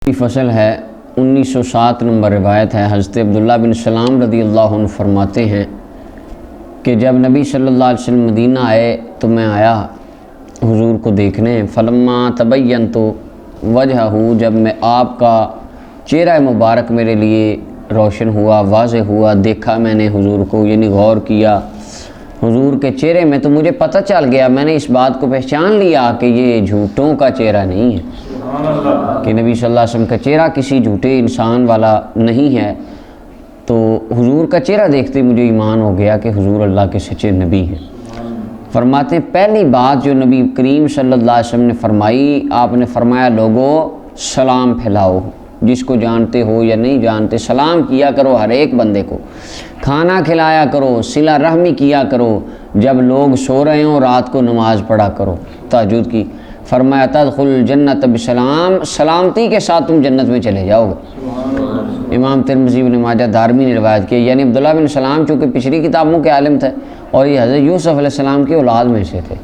کی فصل ہے 1907 نمبر روایت ہے۔ حضرت عبداللہ بن سلام رضی اللہ عنہ فرماتے ہیں کہ جب نبی صلی اللہ علیہ وسلم مدینہ آئے تو میں آیا حضور کو دیکھنے، فلما تبینت وجہہ، جب میں آپ کا چہرہ مبارک میرے لیے روشن ہوا، واضح ہوا، دیکھا میں نے حضور کو، یعنی غور کیا حضور کے چہرے میں، تو مجھے پتہ چل گیا، میں نے اس بات کو پہچان لیا کہ یہ جھوٹوں کا چہرہ نہیں ہے، کہ نبی صلی اللہ علیہ وسلم کا چہرہ کسی جھوٹے انسان والا نہیں ہے۔ تو حضور کا چہرہ دیکھتے مجھے ایمان ہو گیا کہ حضور اللہ کے سچے نبی ہیں۔ فرماتے ہیں پہلی بات جو نبی کریم صلی اللہ علیہ وسلم نے فرمائی، آپ نے فرمایا لوگوں سلام پھیلاؤ، جس کو جانتے ہو یا نہیں جانتے سلام کیا کرو، ہر ایک بندے کو کھانا کھلایا کرو، صلہ رحمی کیا کرو، جب لوگ سو رہے ہوں رات کو نماز پڑھا کرو تہجد کی۔ فرمایا تدخل الجنت بسلام، سلامتی کے ساتھ تم جنت میں چلے جاؤ گے۔ امام ترمذی بن ماجہ دارمی نے روایت کی، یعنی عبداللہ بن سلام چونکہ پچھلی کتابوں کے عالم تھے اور یہ حضرت یوسف علیہ السلام کی اولاد میں سے تھے،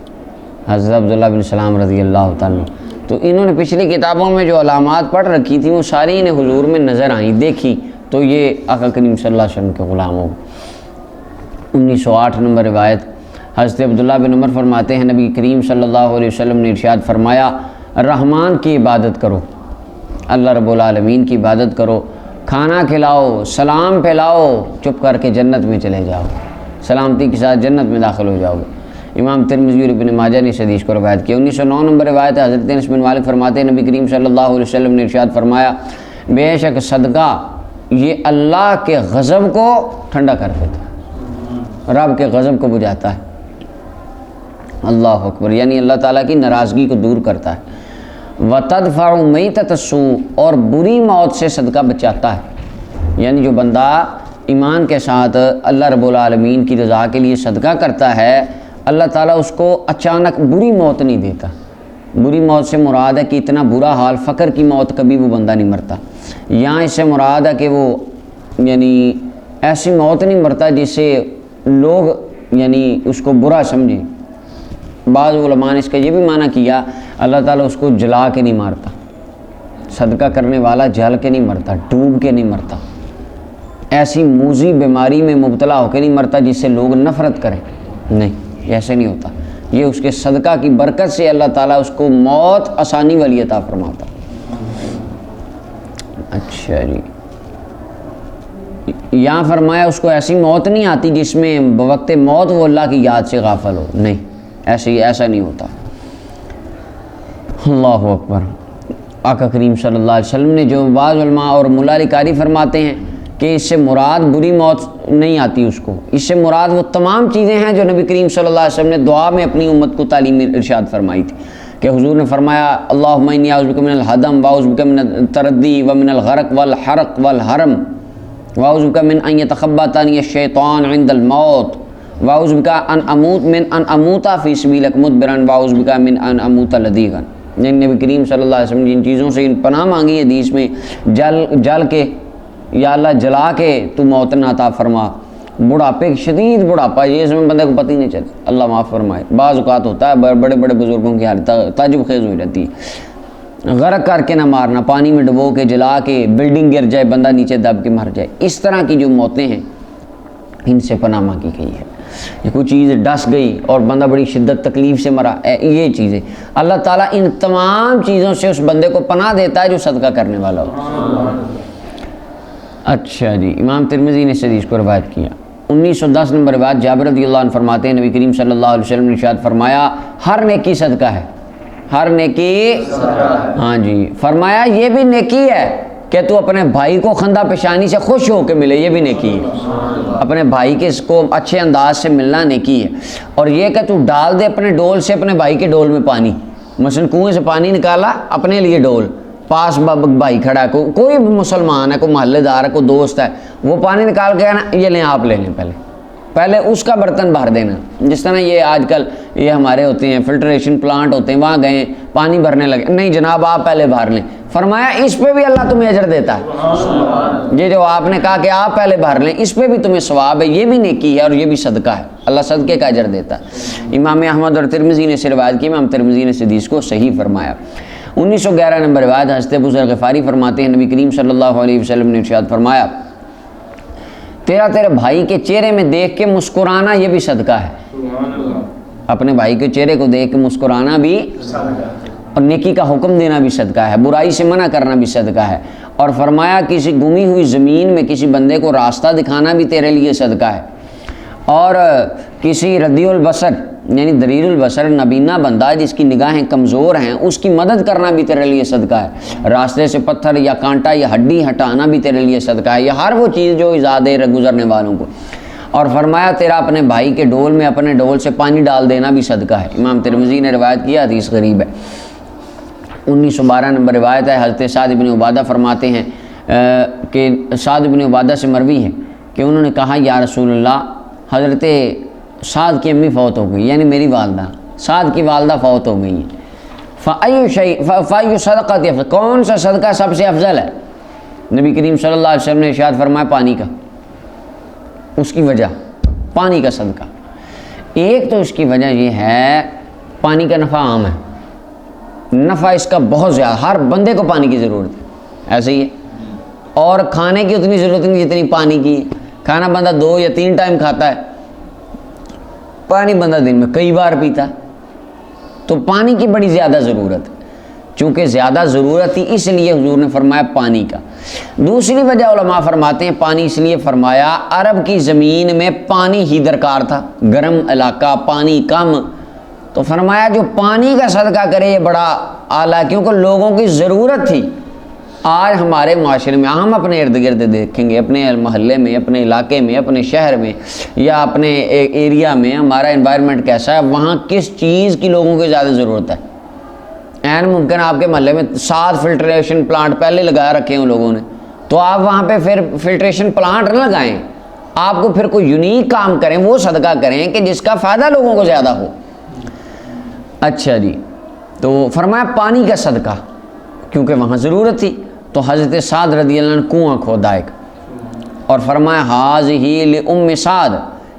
حضرت عبداللہ بن سلام رضی اللہ تعالیٰ، تو انہوں نے پچھلی کتابوں میں جو علامات پڑھ رکھی تھیں وہ ساری انہیں حضور میں نظر آئیں، دیکھی، تو یہ آقا کریم صلی اللہ علیہ وسلم کے غلام ہو گئے۔ 1908 نمبر روایت، حضرت عبداللہ بن عمر فرماتے ہیں نبی کریم صلی اللہ علیہ وسلم نے ارشاد فرمایا رحمان کی عبادت کرو، اللہ رب العالمین کی عبادت کرو، کھانا کھلاؤ، سلام پھیلاؤ، چپ کر کے جنت میں چلے جاؤ، سلامتی کے ساتھ جنت میں داخل ہو جاؤ گے۔ امام ترمذی اور ابن ماجہ نے اس حدیث کو روایت کیا۔ 1909 نمبر روایت ہے، حضرت انس بن مالک فرماتے ہیں نبی کریم صلی اللہ علیہ وسلم نے ارشاد فرمایا بے شک صدقہ یہ اللہ کے غضب کو ٹھنڈا کر دیتا ہے، رب کے غضب کو بجھاتا ہے، اللہ اکبر، یعنی اللہ تعالیٰ کی ناراضگی کو دور کرتا ہے۔ وَتَدْفَعُ مَيْتَةَ السُّوءِ، اور بری موت سے صدقہ بچاتا ہے، یعنی جو بندہ ایمان کے ساتھ اللہ رب العالمین کی رضا کے لیے صدقہ کرتا ہے اللہ تعالیٰ اس کو اچانک بری موت نہیں دیتا۔ بری موت سے مراد ہے کہ اتنا برا حال، فقر کی موت کبھی وہ بندہ نہیں مرتا، یہاں اس سے مراد ہے کہ وہ یعنی ایسی موت نہیں مرتا جس سے لوگ یعنی اس کو برا سمجھیں۔ بعض علماء نے اس کا یہ بھی معنی کیا اللہ تعالیٰ اس کو جلا کے نہیں مارتا، صدقہ کرنے والا جل کے نہیں مرتا، ڈوب کے نہیں مرتا، ایسی موذی بیماری میں مبتلا ہو کے نہیں مرتا جس سے لوگ نفرت کریں، نہیں ایسے نہیں ہوتا، یہ اس کے صدقہ کی برکت سے اللہ تعالیٰ اس کو موت آسانی والی عطا فرماتا۔ اچھا جی، یہاں فرمایا اس کو ایسی موت نہیں آتی جس میں بوقت موت وہ اللہ کی یاد سے غافل ہو، نہیں ایسا نہیں ہوتا۔ اللہ اکبر۔ آقا کریم صلی اللہ علیہ وسلم نے جو بعض علماء اور مولا علی قاری فرماتے ہیں کہ اس سے مراد بری موت نہیں آتی اس کو، اس سے مراد وہ تمام چیزیں ہیں جو نبی کریم صلی اللہ علیہ وسلم نے دعا میں اپنی امت کو تعلیم ارشاد فرمائی تھی، کہ حضور نے فرمایا اللہم انی اعوذ بک من الہدم واعوذ بک من التردی ومن الغرق والحرق والحرم واعوذ بک من ان یتخبطنی الشیطان عند الموت واعوذ بک ان اموت من ان اموت فی سبیلک مدبرا واعوذ بک من ان اموت لدیغا۔ نبی کریم صلی اللہ علیہ وسلم نے جن چیزوں سے پناہ مانگی حدیث میں، جل کے یا اللہ جلا کے تو موت نہ عطا فرما، بڑھاپے شدید بڑھاپا، یہ اس میں بندے کو پتہ ہی نہیں چلتا، اللہ معاف فرمائے۔ بعض اوقات ہوتا ہے بڑے بڑے بزرگوں کی حالت تعجب خیز ہو جاتی ہے، غرق کر کے نہ مارنا، پانی میں ڈبو کے جلا کے بلڈنگ گر جائے بندہ نیچے دب کے مر جائے، اس طرح کی جو موتیں ہیں ان سے پناہ مانگی گئی ہے۔ یہ کوئی چیز ڈس گئی اور بندہ بڑی شدت تکلیف سے مرا، یہ چیزیں اللہ تعالیٰ ان تمام چیزوں سے اس بندے کو پناہ دیتا ہے جو صدقہ کرنے والا ہو۔ اچھا جی، امام ترمذی نے اس حدیث کو روایت کیا۔ 1910 نمبر روایت، جابر رضی اللہ عنہ فرماتے ہیں نبی کریم صلی اللہ علیہ وسلم نے ارشاد فرمایا ہر نیکی صدقہ ہے، ہر نیکی ہاں جی، فرمایا یہ بھی نیکی ہے کہ تو اپنے بھائی کو خندہ پیشانی سے خوش ہو کے ملے، یہ بھی نیکی ہے، اپنے بھائی کے اس کو اچھے انداز سے ملنا نیکی ہے، اور یہ کہ تو ڈال دے اپنے ڈول سے اپنے بھائی کے ڈول میں پانی، مثلا کنویں سے پانی نکالا اپنے لیے ڈول، پاس بھائی کھڑا ہے، کوئی مسلمان ہے، کوئی محلے دار ہے، کوئی دوست ہے، وہ پانی نکال کے نا یہ لیں آپ لے لیں، پہلے اس کا برتن بھر دینا، جس طرح یہ آج کل یہ ہمارے ہوتے ہیں فلٹریشن پلانٹ ہوتے ہیں، وہاں گئے پانی بھرنے لگے، نہیں جناب آپ پہلے بھر لیں، فرمایا اس پہ بھی اللہ تمہیں اجر دیتا ہے، یہ جو آپ نے کہا کہ آپ پہلے بھر لیں اس پہ بھی تمہیں ثواب ہے، یہ بھی نیکی ہے اور یہ بھی صدقہ ہے، اللہ صدقے کا اجر دیتا ہے۔ امام احمد اور ترمذی نے سے روایت کی، امام ترمذی نے اس حدیث کو صحیح فرمایا۔ 1911 نمبر روایت حضرت ابو ذر غفاری فرماتے ہیں نبی کریم صلی اللہ علیہ وسلم نے ارشاد فرمایا تیرے بھائی کے چہرے میں دیکھ کے مسکرانا یہ بھی صدقہ ہے. سبحان اللہ. اپنے بھائی کے چہرے کو دیکھ کے مسکرانا بھی اور نیکی کا حکم دینا بھی صدقہ ہے, برائی سے منع کرنا بھی صدقہ ہے. اور فرمایا کسی گمی ہوئی زمین میں کسی بندے کو راستہ دکھانا بھی تیرے لیے صدقہ ہے. اور کسی ردی البصر یعنی دریل البصر نابینا بندہ جس کی نگاہیں کمزور ہیں اس کی مدد کرنا بھی تیرے لیے صدقہ ہے. راستے سے پتھر یا کانٹا یا ہڈی ہٹانا بھی تیرے لیے صدقہ ہے. یہ ہر وہ چیز جو ایذا دے گزرنے والوں کو. اور فرمایا تیرا اپنے بھائی کے ڈول میں اپنے ڈول سے پانی ڈال دینا بھی صدقہ ہے. امام ترمذی نے روایت کیا, حدیث غریب ہے. 1912 نمبر روایت ہے حضرت سعد بن عبادہ فرماتے ہیں کہ سعد بن عبادہ سے مروی ہے کہ انہوں نے کہا یا رسول اللہ, حضرت سعد کی امی فوت ہو گئی, یعنی میری والدہ, سعد کی والدہ فوت ہو گئی ہیں. فَأَيُّ صَدَقَةٍ, کون سا صدقہ سب سے افضل ہے؟ نبی کریم صلی اللہ علیہ وسلم نے ارشاد فرمایا پانی کا. اس کی وجہ پانی کا صدقہ. ایک تو اس کی وجہ یہ ہے پانی کا نفع عام ہے, نفع اس کا بہت زیادہ, ہر بندے کو پانی کی ضرورت ہے, ایسے ہی ہے. اور کھانے کی اتنی ضرورت نہیں جتنی پانی کی. کھانا بندہ 2 یا 3 ٹائم کھاتا ہے, پانی بندہ دن میں کئی بار پیتا ہے. تو پانی کی بڑی زیادہ ضرورت ہے. چونکہ زیادہ ضرورت تھی اس لیے حضور نے فرمایا پانی کا. دوسری وجہ علماء فرماتے ہیں پانی اس لیے فرمایا عرب کی زمین میں پانی ہی درکار تھا, گرم علاقہ, پانی کم, تو فرمایا جو پانی کا صدقہ کرے یہ بڑا اعلیٰ, کیونکہ لوگوں کی ضرورت تھی. آج ہمارے معاشرے میں ہم اپنے ارد گرد دیکھیں گے, اپنے محلے میں, اپنے علاقے میں, اپنے شہر میں یا اپنے ایریا میں ہمارا انوائرمنٹ کیسا ہے, وہاں کس چیز کی لوگوں کی زیادہ ضرورت ہے. این ممکن آپ کے محلے میں 7 فلٹریشن پلانٹ پہلے لگا رکھے ہوں لوگوں نے, تو آپ وہاں پہ پھر فلٹریشن پلانٹ نہ لگائیں, آپ کو پھر کوئی یونیک کام کریں, وہ صدقہ کریں کہ جس کا فائدہ لوگوں کو زیادہ ہو. اچھا جی, تو فرمایا پانی کا صدقہ, کیونکہ وہاں ضرورت تھی. تو حضرت سعد رضی اللہ عنہ کنواں کھودا ایک, اور فرمایا حاذہ لأم سعد,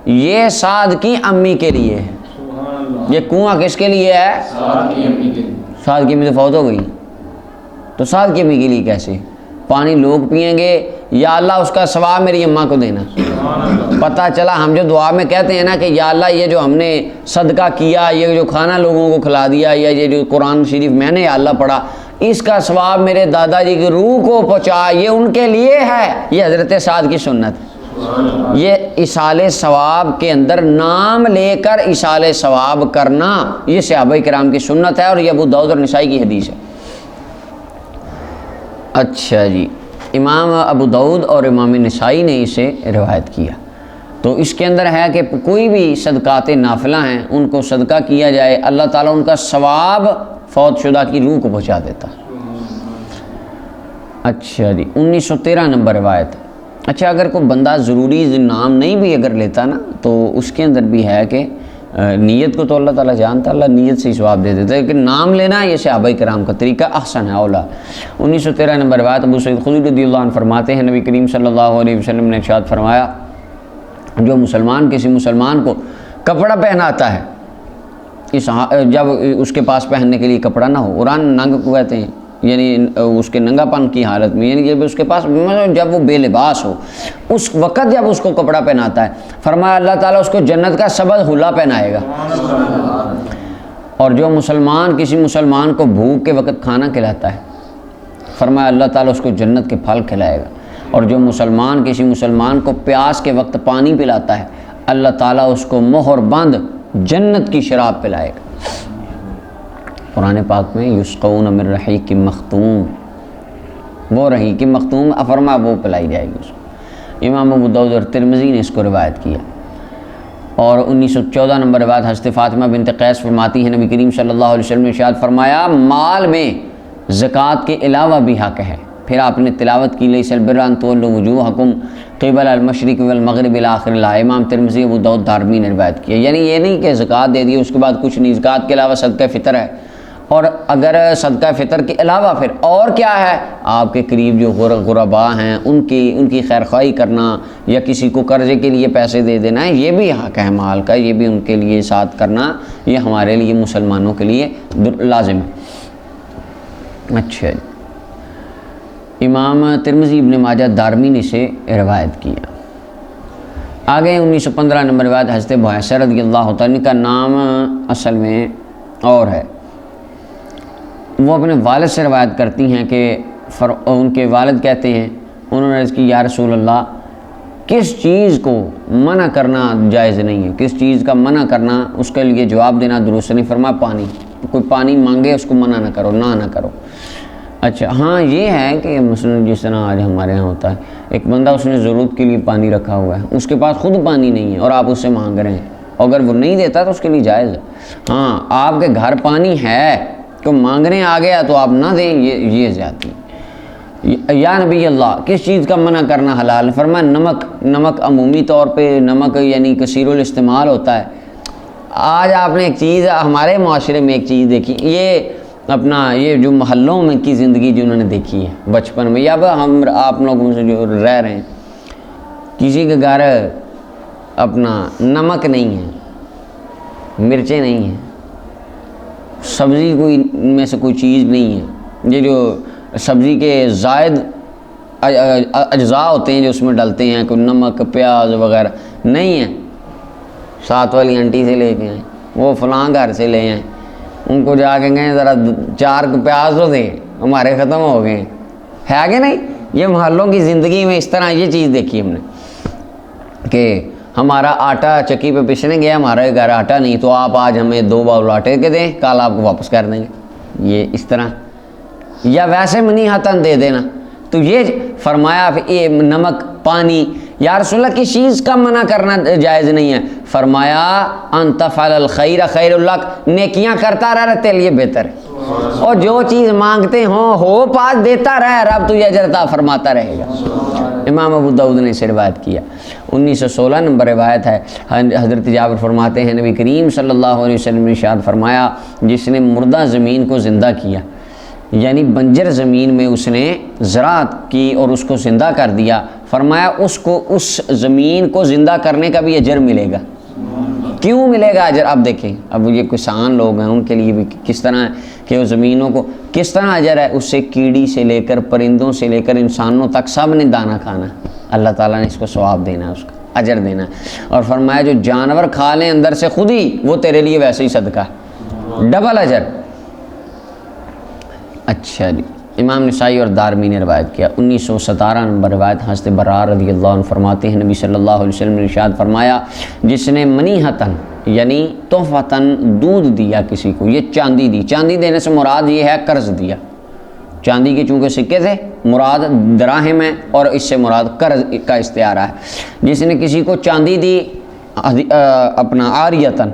یہ سعد کی امی کے لیے ہے. یہ کنواں کس کے لیے ہے؟ سعد کی امی کے لیے. سعد کی امی تو فوت ہو گئی, تو سعد کی امی کے لیے کیسے پانی لوگ پئیں گے؟ یا اللہ اس کا ثواب میری اماں کو دینا. پتہ چلا ہم جو دعا میں کہتے ہیں نا کہ یا اللہ یہ جو ہم نے صدقہ کیا, یہ جو کھانا لوگوں کو کھلا دیا, یا یہ جو قرآن شریف میں نے یا اللہ پڑھا, اس کا ثواب میرے دادا جی کی روح کو پہنچا, یہ ان کے لیے ہے. یہ حضرت سعد کی سنت. یہ ایصال ثواب کے اندر نام لے کر ایصال ثواب کرنا یہ صحابہ کرام کی سنت ہے, اور یہ ابو داؤد اور نسائی کی حدیث ہے. اچھا جی, امام ابو داؤد اور امام نسائی نے اسے روایت کیا. تو اس کے اندر ہے کہ کوئی بھی صدقات نافلہ ہیں ان کو صدقہ کیا جائے, اللہ تعالیٰ ان کا ثواب فوت شدہ کی روح کو پہنچا دیتا. اچھا جی, 1913 نمبر روایت. اچھا, اگر کوئی بندہ ضروری نام نہیں بھی اگر لیتا نا, تو اس کے اندر بھی ہے کہ نیت کو تو اللہ تعالیٰ جانتا, اللہ نیت سے ثواب دے دیتا ہے, لیکن نام لینا یہ صحابہ کرام کا طریقہ احسن ہے, اولا. 1913 نمبر روایت ابو سعید خدری رضی اللہ عنہ فرماتے ہیں نبی کریم صلی اللہ علیہ وسلم نے ارشاد فرمایا جو مسلمان کسی مسلمان کو کپڑا پہناتا ہے, جب اس کے پاس پہننے کے لیے کپڑا نہ ہو, قرآن ننگ کو کہتے ہیں, یعنی اس کے ننگا پن کی حالت میں, یعنی جب اس کے پاس جب وہ بے لباس ہو, اس وقت جب اس کو کپڑا پہناتا ہے, فرمایا اللہ تعالیٰ اس کو جنت کا سبز حلہ پہنائے گا. اور جو مسلمان کسی مسلمان کو بھوک کے وقت کھانا کھلاتا ہے, فرمایا اللہ تعالیٰ اس کو جنت کے پھل کھلائے گا. اور جو مسلمان کسی مسلمان کو پیاس کے وقت پانی پلاتا ہے, اللہ تعالیٰ اس کو مہر بند جنت کی شراب پلائے گا. قرآن پاک میں یسقون من رحیق مختوم, وہ رحیق مختوم فرما وہ پلائی جائے گی اس کو. امام ابو داؤد اور ترمذی نے اس کو روایت کیا. اور 1914 نمبر روایت حضرت فاطمہ بنت قیس فرماتی ہے نبی کریم صلی اللہ علیہ وسلم نے ارشاد فرمایا مال میں زکوٰۃ کے علاوہ بھی حق ہے. پھر آپ نے تلاوت کی لیس البر ان تولوا وجوہکم قبل المشرق والمغرب الی آخر الآیہ. امام ترمذی ابو داؤد دارمی نے روایت کیا. یعنی یہ نہیں کہ زکوٰۃ دے دی اس کے بعد کچھ نہیں, زکوٰۃ کے علاوہ صدقہ فطر ہے, اور اگر صدقہ فطر کے علاوہ پھر اور کیا ہے, آپ کے قریب جو غرباء ہیں ان کی خیر خواہی کرنا, یا کسی کو قرضے کے لیے پیسے دے دینا ہے, یہ بھی حق ہے مال کا, یہ بھی ان کے لیے ساتھ کرنا, یہ ہمارے لیے مسلمانوں کے لیے لازم ہے. اچھا جی، امام ترمذی ابن ماجہ دارمی نے سے روایت کیا۔ آگے 1915 نمبر روایت حضرت بحیثہ رضی اللہ تعالیٰ کا نام اصل میں اور ہے، وہ اپنے والد سے روایت کرتی ہیں کہ ان کے والد کہتے ہیں انہوں نے عرض کی یا رسول اللہ کس چیز کو منع کرنا جائز نہیں ہے، کس چیز کا منع کرنا اس کے لیے جواب دینا درست نہیں، فرمایا پانی، کوئی پانی مانگے اس کو منع نہ کرو، نہ کرو۔ اچھا ہاں یہ ہے کہ مثلا جس طرح آج ہمارے ہاں ہوتا ہے، ایک بندہ اس نے ضرورت کے لیے پانی رکھا ہوا ہے، اس کے پاس خود پانی نہیں ہے اور آپ اس سے مانگ رہے ہیں، اگر وہ نہیں دیتا تو اس کے لیے جائز ہے۔ ہاں آپ کے گھر پانی ہے تو مانگنے آ گیا تو آپ نہ دیں، یہ زیادتی۔ یا نبی اللہ کس چیز کا منع کرنا حلال ہے؟ فرمایا نمک عمومی طور پہ نمک یعنی کثیر الاستعمال ہوتا ہے۔ آج آپ نے ایک چیز ہمارے معاشرے میں ایک چیز دیکھی، یہ جو محلوں میں کی زندگی جو انہوں نے دیکھی ہے بچپن میں، یا ہم آپ لوگوں سے جو رہ رہے ہیں، کسی کے گھر اپنا نمک نہیں ہے، مرچیں نہیں ہیں، سبزی کوئی میں سے کوئی چیز نہیں ہے، یہ جو سبزی کے زائد اجزاء ہوتے ہیں جو اس میں ڈلتے ہیں، کوئی نمک پیاز وغیرہ نہیں ہے، ساتھ والی آنٹی سے لے کے آئیں، وہ فلاں گھر سے لے آئیں، ان کو جا کے گئے ذرا 4 پیاز تو دیں، ہمارے ختم ہو گئے ہے کہ نہیں؟ یہ محلوں کی زندگی میں اس طرح یہ چیز دیکھی ہم نے کہ ہمارا آٹا چکی پہ پسنے گیا، ہمارے گھر آٹا نہیں تو آپ آج ہمیں 2 باؤل آٹے کے دیں، کل آپ کو واپس کر دیں گے، یہ اس طرح، یا ویسے منی ہاتھن دے دینا۔ تو یہ فرمایا نمک پانی، یا رسول اللہ کس چیز کا منع کرنا جائز نہیں ہے؟ فرمایا ان تفعل الخیر خیر لک، نیکیاں کرتا رہ تیرے لیے بہتر ہے، اور جو چیز مانگتے ہو پاس دیتا رہ، رب تجھے اجر عطا فرماتا رہے گا۔ امام ابو داؤد نے اسے روایت کیا۔ 1916 نمبر روایت ہے، حضرت جابر فرماتے ہیں نبی کریم صلی اللہ علیہ وسلم نے ارشاد فرمایا جس نے مردہ زمین کو زندہ کیا، یعنی بنجر زمین میں اس نے زراعت کی اور اس کو زندہ کر دیا، فرمایا اس کو اس زمین کو زندہ کرنے کا بھی اجر ملے گا۔ کیوں ملے گا اجر؟ اب دیکھیں، اب یہ کسان لوگ ہیں ان کے لیے بھی کس طرح ہے کہ وہ زمینوں کو کس طرح اجر ہے، اس سے کیڑی سے لے کر پرندوں سے لے کر انسانوں تک سب نے دانہ کھانا، اللہ تعالیٰ نے اس کو ثواب دینا ہے، اس کا اجر دینا ہے، اور فرمایا جو جانور کھا لیں اندر سے خود ہی، وہ تیرے لیے ویسے ہی صدقہ ہے، ڈبل اجر۔ اچھا جی، امام نسائی اور دارمی نے روایت کیا۔ 1917 نمبر روایت حضرت براء رضی اللہ عنہ فرماتے ہیں نبی صلی اللہ علیہ وسلم نے ارشاد فرمایا جس نے منیحتن یعنی تحفتن دودھ دیا کسی کو، یہ چاندی دی، چاندی دینے سے مراد یہ ہے قرض دیا، چاندی کے چونکہ سکے تھے مراد دراہم ہے اور اس سے مراد قرض کا استعارہ ہے، جس نے کسی کو چاندی دی اپنا عاریتن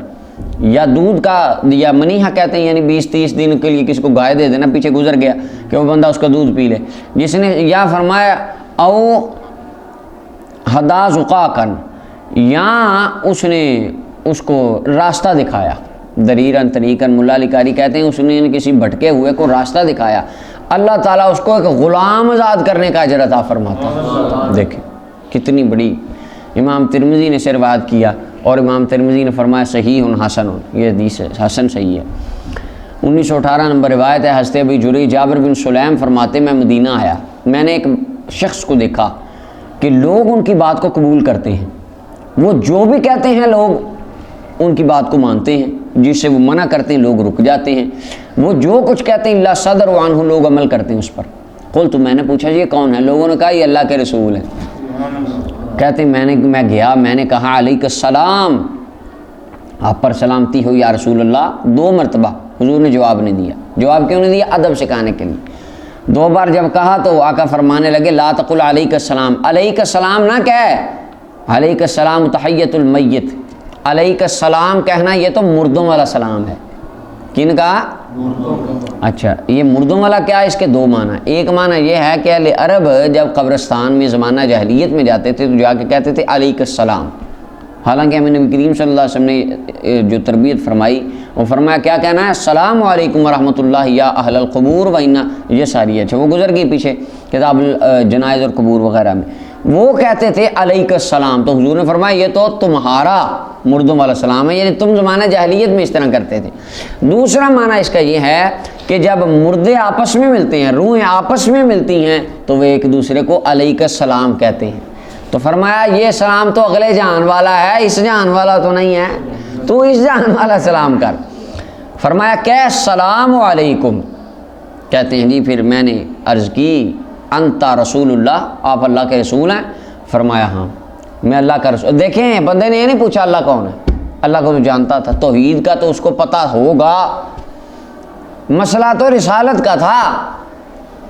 یا دودھ کا دیا، منیحہ کہتے ہیں یعنی 20-30 دن کے لیے کسی کو گائے دے دینا، پیچھے گزر گیا کہ وہ بندہ اس کا دودھ پی لے، جس نے یا فرمایا او ہدا زقاقن، یا اس نے اس کو راستہ دکھایا، دریرن طریقن، ملا علی قاری کہتے ہیں اس نے کسی بھٹکے ہوئے کو راستہ دکھایا، اللہ تعالیٰ اس کو ایک غلام آزاد کرنے کا اجر عطا فرماتا ہے۔ دیکھیں کتنی بڑی، امام ترمذی نے سے روایت کیا اور امام ترمذی نے فرمایا صحیح حسن، یہ حدیث حسن صحیح ہے۔ 1918 نمبر روایت ہے حضرت ابی جری جابر بن سلیم فرماتے میں مدینہ آیا، میں نے ایک شخص کو دیکھا کہ لوگ ان کی بات کو قبول کرتے ہیں، وہ جو بھی کہتے ہیں لوگ ان کی بات کو مانتے ہیں، جس سے وہ منع کرتے ہیں لوگ رک جاتے ہیں، وہ جو کچھ کہتے ہیں اللہ صدر عنہ لوگ عمل کرتے ہیں اس پر۔ قلت میں نے پوچھا یہ کون ہے؟ لوگوں نے کہا یہ اللہ کے رسول ہیں۔ کہتے میں گیا، میں نے کہا علیک السلام، آپ پر سلامتی ہو یا رسول اللہ، 2 مرتبہ حضور نے جواب نہیں دیا۔ جواب کیوں نہیں دیا؟ ادب سکھانے کے لیے۔ 2 بار جب کہا تو آقا فرمانے لگے لا تقل علیک السلام، علیک السلام نہ کہے، علیک السلام تحیت المیت، علیک السلام کہنا یہ تو مردوں والا سلام ہے۔ کن کا؟ اچھا یہ مردوں والا کیا ہے؟ اس کے 2 معنی، ایک معنی یہ ہے کہ اہل عرب جب قبرستان میں زمانہ جاہلیت میں جاتے تھے تو جا کے کہتے تھے علیک السلام، حالانکہ ہمیں نبی کریم صلی اللہ علیہ وسلم نے جو تربیت فرمائی وہ فرمایا کیا کہنا ہے؟ السلام علیکم ورحمۃ اللہ یا اہل القبور و انا، یہ ساری ہے، وہ گزر گئی پیچھے کتاب جنائز اور قبور وغیرہ میں، وہ کہتے تھے علیک السلام، تو حضور نے فرمایا یہ تو تمہارا مردوں والا سلام ہے، یعنی تم زمانہ جاہلیت میں اس طرح کرتے تھے۔ دوسرا معنی اس کا یہ ہے کہ جب مردے آپس میں ملتے ہیں، روحیں آپس میں ملتی ہیں، تو وہ ایک دوسرے کو علیک السلام کہتے ہیں۔ تو فرمایا یہ سلام تو اگلے جہان والا ہے، اس جہان والا تو نہیں ہے، تو اس جہان والا سلام کر۔ فرمایا کہ السلام علیکم، کہتے ہیں جی پھر میں نے عرض کی انت رسول اللہ، آپ اللہ کے رسول ہیں؟ فرمایا ہاں میں اللہ کا رسول۔ دیکھیں بندے نے یہ نہیں پوچھا اللہ کون ہے، اللہ کو تو جانتا تھا، توحید کا تو اس کو پتہ ہوگا، مسئلہ تو رسالت کا تھا۔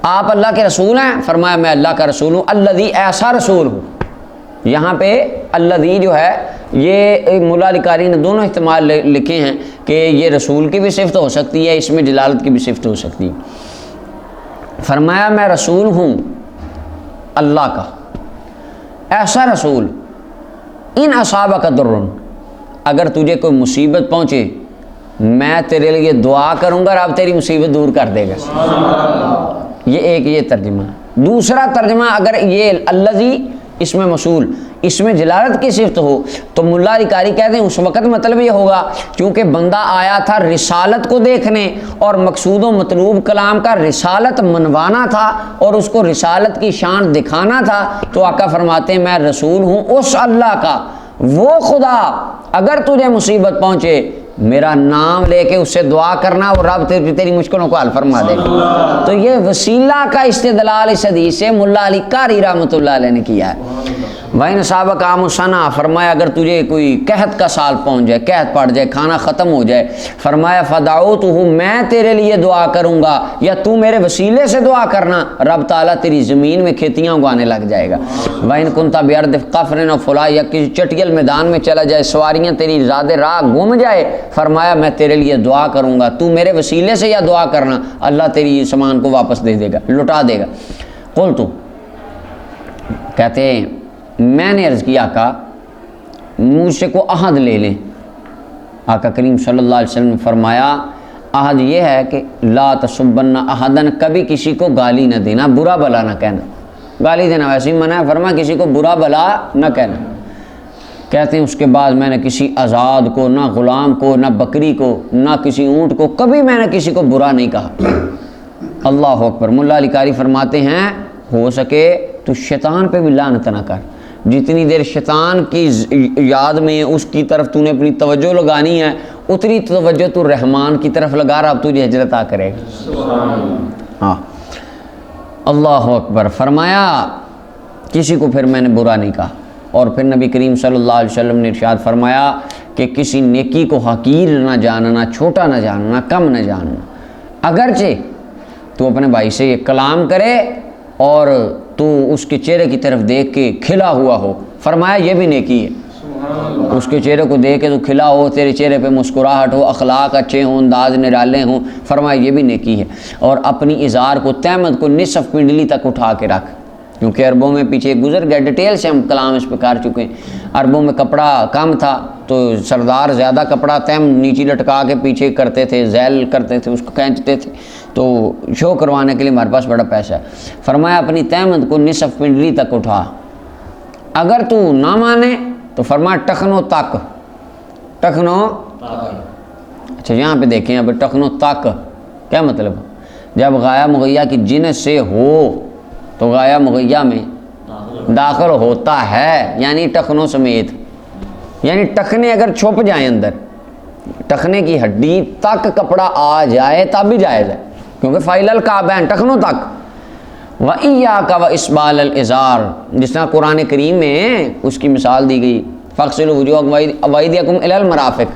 آپ اللہ کے رسول ہیں؟ فرمایا میں اللہ کا رسول ہوں، الذی ایسا رسول ہوں۔ یہاں پہ الذی جو ہے یہ مولا علی قاری نے دونوں احتمال لکھے ہیں کہ یہ رسول کی بھی صفت ہو سکتی ہے، اس میں جلالت کی بھی صفت ہو سکتی ہے۔ فرمایا میں رسول ہوں اللہ کا، ایسا رسول ان اصابک در، اگر تجھے کوئی مصیبت پہنچے میں تیرے لیے دعا کروں گا، رب تیری مصیبت دور کر دے گا۔ یہ ایک یہ ترجمہ۔ دوسرا ترجمہ اگر یہ الذی اس میں موصول، اس میں جلالت کی صفت ہو تو ملا علی قاری کہتے ہیں اس وقت مطلب یہ ہوگا کیونکہ بندہ آیا تھا رسالت کو دیکھنے، اور مقصود و مطلوب کلام کا رسالت منوانا تھا اور اس کو رسالت کی شان دکھانا تھا، تو آقا فرماتے ہیں میں رسول ہوں اس اللہ کا، وہ خدا اگر تجھے مصیبت پہنچے میرا نام لے کے اس سے دعا کرنا، اور رب تیری مشکلوں کو حل فرما دے گا۔ تو یہ وسیلہ کا استدلال اس حدیث سے ملا علی قاری رحمۃ اللہ علیہ نے کیا ہے۔ وَإِنْ أَصَابَكَ عَامُ السَّنَةِ، فرمایا اگر تجھے کوئی قحط کا سال پہنچ جائے، قحط پڑ جائے، کھانا ختم ہو جائے، فرمایا فَدَعُوتُهُ، میں تیرے لیے دعا کروں گا، یا تو میرے وسیلے سے دعا کرنا، رب تعالیٰ تیری زمین میں کھیتیاں اگانے لگ جائے گا۔ وَإِنْ كُنْتَ بِأَرْضِ قَفْرٍ أَوْ فُلَاةٍ، یا کسی چٹیل میدان میں چلا جائے، سواریاں تیری زاد راہ گم جائے، فرمایا میں تیرے لیے دعا کروں گا، تو میرے وسیلے سے یا دعا کرنا، اللہ تیری سامان کو واپس دے دے گا، لٹا دے گا۔ قلت، کہتے ہیں میں نے عرض کیا آقا مجھ سے کو عہد لے لیں۔ آقا کریم صلی اللہ علیہ وسلم نے فرمایا عہد یہ ہے کہ لا تسبن احدن، کبھی کسی کو گالی نہ دینا، برا بلا نہ کہنا، گالی دینا ویسے ہی منع ہے، فرمایا کسی کو برا بلا نہ کہنا۔ کہتے ہیں اس کے بعد میں نے کسی آزاد کو، نہ غلام کو، نہ بکری کو، نہ کسی اونٹ کو، کبھی میں نے کسی کو برا نہیں کہا۔ اللہ اکبر۔ ملا علی قاری فرماتے ہیں ہو سکے تو شیطان پہ بھی لعنت نہ کر، جتنی دیر شیطان کی یاد میں اس کی طرف تو نے اپنی توجہ لگانی ہے، اتنی توجہ تو رحمان کی طرف لگا رہا، اب تجھے ہجرت عطا کرے گا۔ ہاں اللہ اکبر۔ فرمایا کسی کو پھر میں نے برا نہیں کہا، اور پھر نبی کریم صلی اللہ علیہ وسلم نے ارشاد فرمایا کہ کسی نیکی کو حقیر نہ جاننا، چھوٹا نہ جاننا، کم نہ جاننا، اگرچہ تو اپنے بھائی سے یہ کلام کرے اور تو اس کے چہرے کی طرف دیکھ کے کھلا ہوا ہو، فرمایا یہ بھی نیکی ہے۔ اس کے چہرے کو دیکھ کے تو کھلا ہو، تیرے چہرے پہ مسکراہٹ ہو، اخلاق اچھے ہوں، انداز نرالے ہوں، فرمایا یہ بھی نیکی ہے۔ اور اپنی ازار کو، تہمت کو نصف پنڈلی تک اٹھا کے رکھ، کیونکہ عربوں میں پیچھے گزر گیا، ڈیٹیل سے ہم کلام اس پہ کر چکے ہیں۔ عربوں میں کپڑا کم تھا تو سردار زیادہ کپڑا تہم نیچی لٹکا کے پیچھے کرتے تھے، ذیل کرتے تھے، اس کو کھینچتے تھے، تو شو کروانے کے لیے ہمارے پاس بڑا پیسہ ہے۔ فرمایا اپنی تہمت کو نصف پنڈلی تک اٹھا، اگر تو نہ مانے تو فرمایا ٹخنوں تک، ٹخنوں، اچھا یہاں پہ دیکھیں اب ٹخنوں تک کیا مطلب؟ جب غایہ مغیہ کی جنس سے ہو تو غایہ مغیہ میں داخل ہوتا ہے، یعنی ٹخنوں سمیت، یعنی ٹخنے اگر چھپ جائیں اندر، ٹخنے کی ہڈی تک کپڑا آ جائے تب بھی جائز ہے، کیونکہ فائل الکعبین، ٹخنوں تک۔ وَإِيَّاكَ وَإِسْبَالَ الْإِزَارِ، جس طرح قرآن کریم میں اس کی مثال دی گئی، فَاغْسِلُوا وُجُوهَكُمْ وَأَيْدِيَكُمْ إِلَى الْمَرَافِقِ،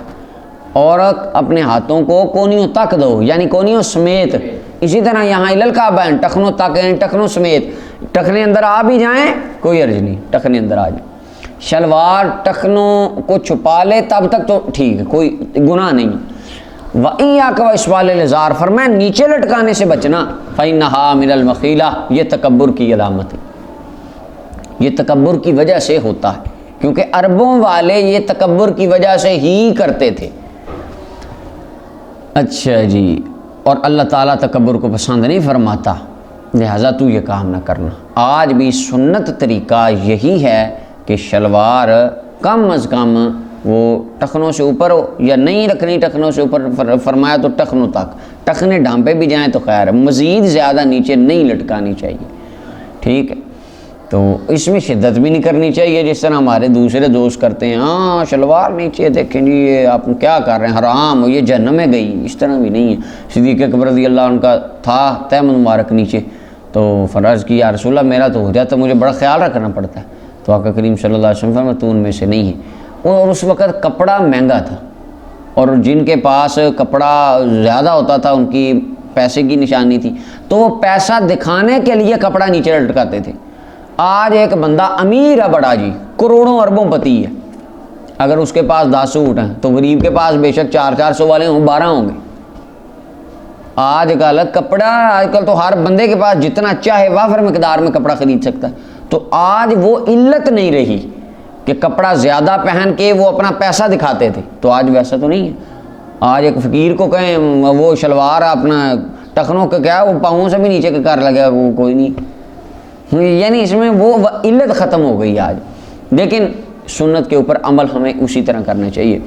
اور اپنے ہاتھوں کو کونیوں تک دو، یعنی کونیوں سمیت۔ اسی طرح یہاں إِلَى الْكَعْبَيْن، ٹخنوں تک، یعنی ٹخنوں سمیت، ٹخنے اندر آ بھی جائیں کوئی عرض نہیں، ٹخنے اندر آ جائیں۔ شلوار ٹخنوں کو چھپا لے تب تک تو ٹھیک ہے، کوئی گناہ نہیں۔ وَإِيَّاكَ وَإِسْبَالَ الْإِزَارِ، فرمایا نیچے لٹکانے سے بچنا، فَإِنَّهَا مِنَ الْمَخِيلَةِ، یہ تکبر کی علامت ہے، یہ تکبر کی وجہ سے ہوتا ہے، کیونکہ عربوں والے یہ تکبر کی وجہ سے ہی کرتے تھے۔ اچھا جی، اور اللہ تعالیٰ تکبر کو پسند نہیں فرماتا، لہٰذا تو یہ کام نہ کرنا۔ آج بھی سنت طریقہ یہی ہے کہ شلوار کم از کم وہ ٹخنوں سے اوپر ہو، یا نہیں رکھنی ٹخنوں سے اوپر، فرمایا تو ٹخنوں تک، ٹخنے ڈھانپے بھی جائیں تو خیر ہے، مزید زیادہ نیچے نہیں لٹکانی چاہیے، ٹھیک ہے۔ تو اس میں شدت بھی نہیں کرنی چاہیے جس طرح ہمارے دوسرے دوست کرتے ہیں، ہاں شلوار نیچے دیکھیں جی یہ آپ کیا کر رہے ہیں، حرام، یہ جہنم میں گئی، اس طرح بھی نہیں ہے۔ صدیق اکبر رضی اللہ عنہ کا تھا تیمم مبارک نیچے، تو فرض کی یا رسول اللہ میرا تو ہو جاتا، مجھے بڑا خیال رکھنا پڑتا ہے، تو آقا کریم صلی اللہ علیہ وسلم فرمایا تو ان میں سے نہیں ہے۔ اور اس وقت کپڑا مہنگا تھا، اور جن کے پاس کپڑا زیادہ ہوتا تھا ان کی پیسے کی نشانی تھی، تو وہ پیسہ دکھانے کے لیے کپڑا نیچے لٹکاتے تھے۔ آج ایک بندہ امیر ہے بڑا جی، کروڑوں اربوں پتی ہے، اگر اس کے پاس 10 سوٹ ہیں تو غریب کے پاس بے شک 400 والے ہوں 12 ہوں گے۔ آج کل کپڑا، آج کل تو ہر بندے کے پاس جتنا چاہے وافر مقدار میں کپڑا خرید سکتا ہے، تو آج وہ علت نہیں رہی کہ کپڑا زیادہ پہن کے وہ اپنا پیسہ دکھاتے تھے، تو آج ویسا تو نہیں ہے۔ آج ایک فقیر کو کہیں وہ شلوار اپنا ٹخنوں کا کیا وہ پاؤں سے بھی نیچے کا کر لگا، وہ کوئی نہیں، یعنی اس میں وہ علت ختم ہو گئی آج۔ لیکن سنت کے اوپر عمل ہمیں اسی طرح کرنا چاہیے۔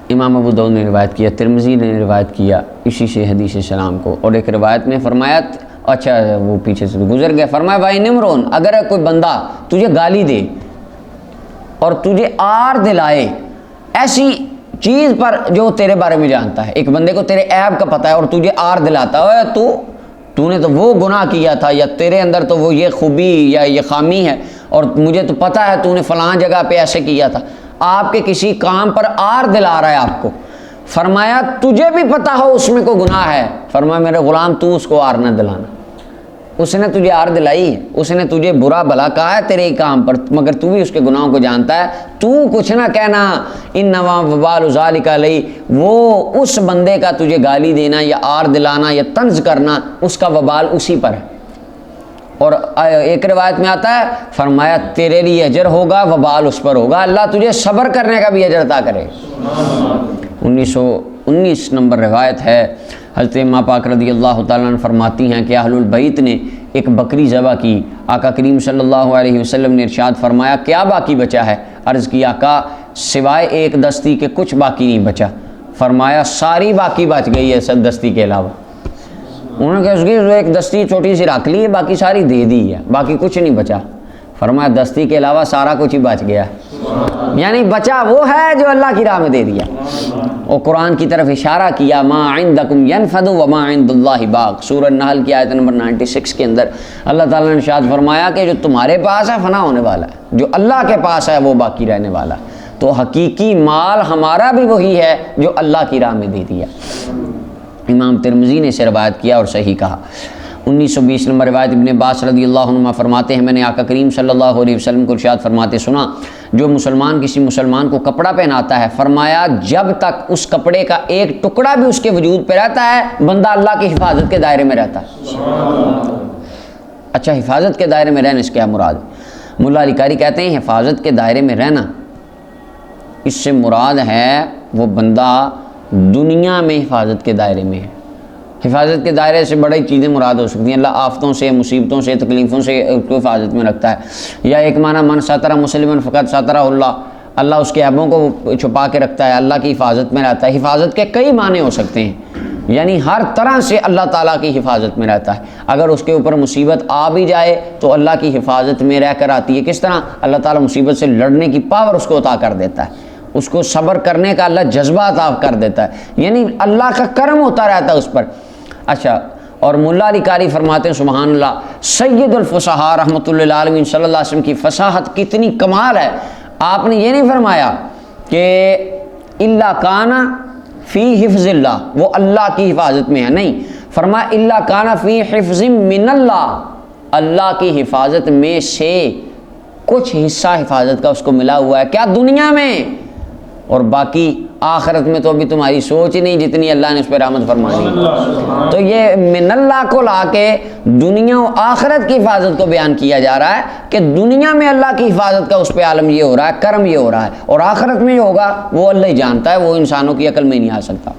امام ابو داؤد نے روایت کیا، ترمذی نے روایت کیا اسی سے حدیث سلام کو، اور ایک روایت میں فرمایا، اچھا وہ پیچھے سے گزر گیا، فرمایا بھائی نمرون، اگر کوئی بندہ تجھے گالی دے اور تجھے آر دلائے ایسی چیز پر جو تیرے بارے میں جانتا ہے، ایک بندے کو تیرے عیب کا پتہ ہے اور تجھے آر دلاتا ہے، تو نے تو وہ گناہ کیا تھا، یا تیرے اندر تو وہ یہ خوبی یا یہ خامی ہے، اور مجھے تو پتہ ہے تو نے فلاں جگہ پہ ایسے کیا تھا، آپ کے کسی کام پر آر دلا رہا ہے آپ کو، فرمایا تجھے بھی پتہ ہو اس میں کوئی گناہ ہے، فرمایا میرے غلام تو اس کو آر نہ دلانا، اس نے تجھے آر دلائی ہے، اس نے تجھے برا بھلا کہا ہے تیرے کام پر، مگر تو بھی اس کے گناہوں کو جانتا ہے، تو کچھ نہ کہنا، انما وبال ذالک علیہ، وہ اس بندے کا تجھے گالی دینا یا آر دلانا یا طنز کرنا، اس کا وبال اسی پر ہے۔ اور ایک روایت میں آتا ہے، فرمایا تیرے لیے اجر ہوگا، وبال اس پر ہوگا، اللہ تجھے صبر کرنے کا بھی اجر عطا کرے۔ 1919 نمبر روایت ہے، حضرت اماں پاک رضی اللہ تعالیٰ عنہ فرماتی ہیں کہ اہل البیت نے ایک بکری ذبح کی، آقا کریم صلی اللہ علیہ وسلم نے ارشاد فرمایا کیا باقی بچا ہے؟ عرض کی آقا سوائے ایک دستی کے کچھ باقی نہیں بچا، فرمایا ساری باقی بچ گئی ہے سب دستی کے علاوہ، انہوں نے کہا اس کی ایک دستی چھوٹی سی رکھ لی ہے، باقی ساری دے دی ہے، باقی کچھ نہیں بچا، فرمایا دستی کے علاوہ سارا کچھ ہی بچ گیا، یعنی بچا وہ ہے جو اللہ کی راہ میں دے دیا۔ اور قرآن کی طرف اشارہ کیا، ما عندکم ینفد وما عند اللہ باق، سورہ النحل کی آیت نمبر 96 کے اندر اللہ تعالیٰ نے ارشاد فرمایا کہ جو تمہارے پاس ہے فنا ہونے والا ہے، جو اللہ کے پاس ہے وہ باقی رہنے والا ہے، تو حقیقی مال ہمارا بھی وہی ہے جو اللہ کی راہ میں دے دیا۔ امام ترمذی نے اسے روایت کیا اور صحیح کہا۔ 1920 نمبر روایت ابن عباس رضی اللہ عنہ فرماتے ہیں میں نے آقا کریم صلی اللہ علیہ وسلم کو ارشاد فرماتے سنا، جو مسلمان کسی مسلمان کو کپڑا پہناتا ہے، فرمایا جب تک اس کپڑے کا ایک ٹکڑا بھی اس کے وجود پہ رہتا ہے بندہ اللہ کی حفاظت کے دائرے میں رہتا ہے۔ اچھا حفاظت کے دائرے میں رہنے سے کیا مراد؟ ملا علی قاری کہتے ہیں حفاظت کے دائرے میں رہنا اس سے مراد ہے وہ بندہ دنیا میں حفاظت کے دائرے میں ہے۔ حفاظت کے دائرے سے بڑی چیزیں مراد ہو سکتی ہیں، اللہ آفتوں سے، مصیبتوں سے، تکلیفوں سے اس کو حفاظت میں رکھتا ہے، یا ایک معنی من ستر مسلمن فقط سترہ اللہ، اللہ اس کے عیبوں کو چھپا کے رکھتا ہے، اللہ کی حفاظت میں رہتا ہے۔ حفاظت کے کئی معنی ہو سکتے ہیں، یعنی ہر طرح سے اللہ تعالیٰ کی حفاظت میں رہتا ہے۔ اگر اس کے اوپر مصیبت آ بھی جائے تو اللہ کی حفاظت میں رہ کر آتی ہے، کس طرح؟ اللہ تعالیٰ مصیبت سے لڑنے کی پاور اس کو عطا کر دیتا ہے، اس کو صبر کرنے کا اللہ جذبہ عطا کر دیتا ہے، یعنی اللہ کا کرم ہوتا رہتا ہے اس پر۔ اچھا، اور ملا علی قاری فرماتے ہیں سبحان اللہ، سید الفصحاء رحمۃ اللہ علیہ صلی اللہ علیہ وسلم کی فصاحت کتنی کمال ہے، آپ نے یہ نہیں فرمایا کہ اللہ کانا فی حفظ اللہ، وہ اللہ کی حفاظت میں ہے، نہیں، فرمایا اللہ کانا فی حفظ من اللہ، اللہ کی حفاظت میں سے کچھ حصہ حفاظت کا اس کو ملا ہوا ہے، کیا؟ دنیا میں، اور باقی آخرت میں تو ابھی تمہاری سوچ ہی نہیں جتنی اللہ نے اس پہ رحمت فرمانی۔ تو یہ من اللہ کو لا کے دنیا و آخرت کی حفاظت کو بیان کیا جا رہا ہے کہ دنیا میں اللہ کی حفاظت کا اس پہ عالم یہ ہو رہا ہے، کرم یہ ہو رہا ہے، اور آخرت میں جو ہوگا وہ اللہ ہی جانتا ہے، وہ انسانوں کی عقل میں نہیں آ سکتا۔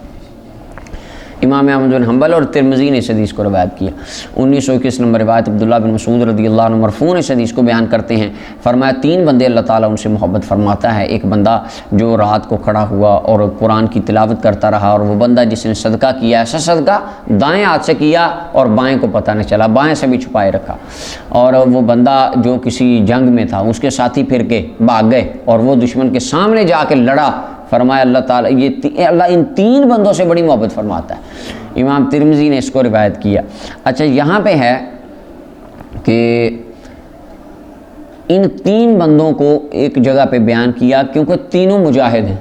امام احمد بن حنبل اور ترمذی نے اس حدیث کو روایت کیا۔ 1921 نمبر روایت عبداللہ بن مسعود رضی اللہ عنہ مرفوع اس حدیث کو بیان کرتے ہیں، فرمایا 3 بندے اللہ تعالیٰ ان سے محبت فرماتا ہے، ایک بندہ جو رات کو کھڑا ہوا اور قرآن کی تلاوت کرتا رہا، اور وہ بندہ جس نے صدقہ کیا، ایسا صدقہ دائیں ہاتھ سے کیا اور بائیں کو پتہ نہ چلا، بائیں سے بھی چھپائے رکھا، اور وہ بندہ جو کسی جنگ میں تھا، اس کے ساتھی پھر کے بھاگ گئے اور وہ دشمن کے سامنے جا کے لڑا، فرمایا اللہ تعالیٰ اللہ ان 3 بندوں سے بڑی محبت فرماتا ہے۔ امام ترمذی نے اس کو روایت کیا۔ اچھا یہاں پہ ہے کہ ان 3 بندوں کو ایک جگہ پہ بیان کیا کیونکہ تینوں مجاہد ہیں۔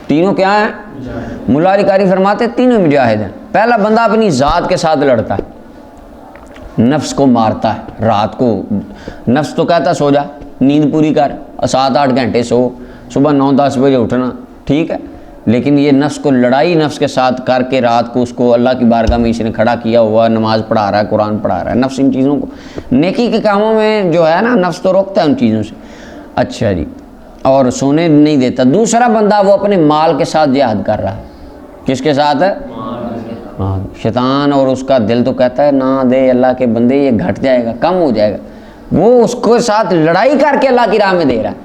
تینوں کیا ہیں؟ مولا علی قاری فرماتے ہیں تینوں مجاہد ہیں۔ پہلا بندہ اپنی ذات کے ساتھ لڑتا ہے، نفس کو مارتا ہے، رات کو نفس تو کہتا سو جا، نیند پوری کر، 7-8 گھنٹے سو، صبح 9-10 بجے اٹھنا، ٹھیک ہے، لیکن یہ نفس کو لڑائی نفس کے ساتھ کر کے رات کو اس کو اللہ کی بارگاہ میں اس نے کھڑا کیا ہوا، نماز پڑھا رہا ہے، قرآن پڑھا رہا ہے، نفس ان چیزوں کو، نیکی کے کاموں میں جو ہے نا نفس تو روکتا ہے ان چیزوں سے، اچھا جی، اور سونے نہیں دیتا۔ دوسرا بندہ وہ اپنے مال کے ساتھ جہاد کر رہا ہے، کس کے ساتھ ہے؟ ہاں، شیطان، اور اس کا دل تو کہتا ہے نہ دے اللہ کے بندے، یہ گھٹ جائے گا، کم ہو جائے گا، وہ اس کے ساتھ لڑائی کر کے اللہ کی راہ میں دے رہا ہے۔